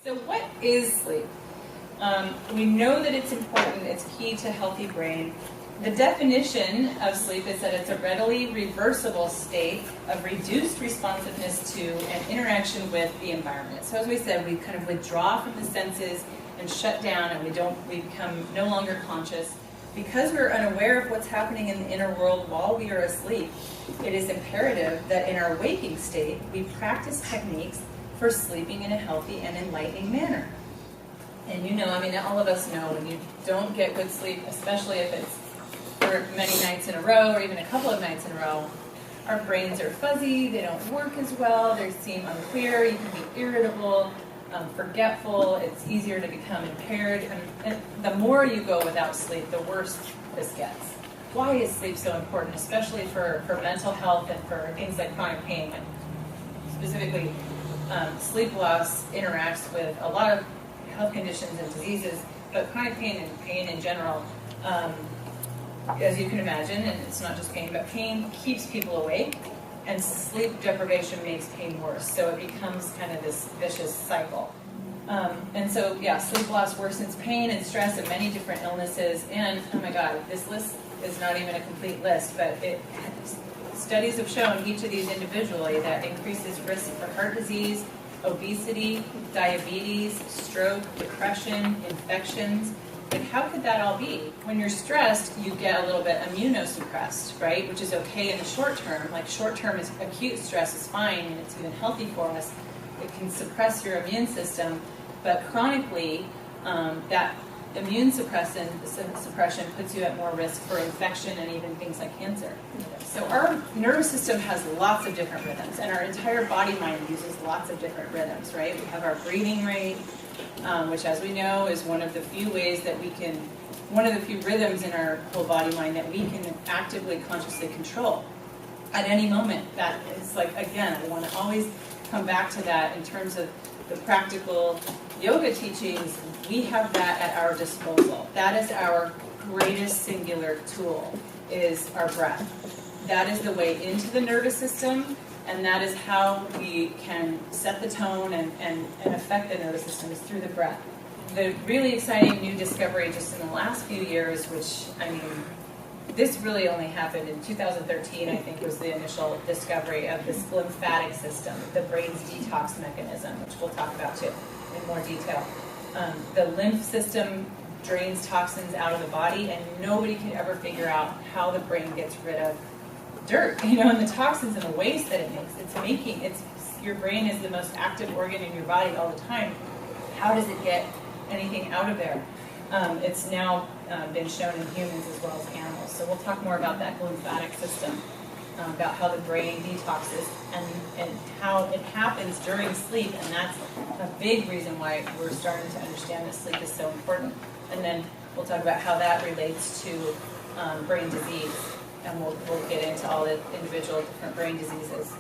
So what is sleep? We know that it's important, it's key to a healthy brain. The definition of sleep is that it's a readily reversible state of reduced responsiveness to and interaction with the environment. So as we said, we kind of withdraw from the senses and shut down, and we become no longer conscious. Because we're unaware of what's happening in the inner world while we are asleep, it is imperative that in our waking state, we practice techniques for sleeping in a healthy and enlightening manner. And you know, I mean, all of us know when you don't get good sleep, especially if it's for many nights in a row or even a couple of nights in a row, our brains are fuzzy, they don't work as well, they seem unclear, you can be irritable, forgetful, it's easier to become impaired, and the more you go without sleep, the worse this gets. Why is sleep so important, especially for mental health and for things like chronic pain? And specifically, sleep loss interacts with a lot of health conditions and diseases, but chronic pain and pain in general, as you can imagine, and it's not just pain, but pain keeps people awake, and sleep deprivation makes pain worse. So it becomes kind of this vicious cycle. And so, yeah, sleep loss worsens pain and stress and many different illnesses. And, oh my God, this list is not even a complete list, but studies have shown each of these individually that increases risk for heart disease, obesity, diabetes, stroke, depression, infections. Like, how could that all be? When you're stressed, you get a little bit immunosuppressed, right? Which is okay in the short term. Like, short term is acute stress is fine, and it's even healthy for us. It can suppress your immune system, but chronically, that immune suppression puts you at more risk for infection and even things like cancer. So our nervous system has lots of different rhythms, and our entire body-mind uses lots of different rhythms, right? We have our breathing rate, which, as we know, is one of the few ways that one of the few rhythms in our whole body-mind that we can actively, consciously control at any moment. That is, like, again, I want to always come back to that in terms of the practical yoga teachings. We have that at our disposal. That is our greatest singular tool, is our breath. That is the way into the nervous system, and that is how we can set the tone and affect the nervous system, is through the breath. The really exciting new discovery just in the last few years, which, I mean, this really only happened in 2013, I think, was the initial discovery of this lymphatic system, the brain's detox mechanism, which we'll talk about too in more detail. The lymph system drains toxins out of the body, and nobody can ever figure out how the brain gets rid of dirt, and the toxins and the waste that it makes. Your brain is the most active organ in your body all the time. How does it get anything out of there? It's now been shown in humans as well as animals. So we'll talk more about that lymphatic system, about how the brain detoxes and how it happens during sleep. And that's a big reason why we're starting to understand that sleep is so important. And then we'll talk about how that relates to brain disease. And we'll get into all the individual different brain diseases.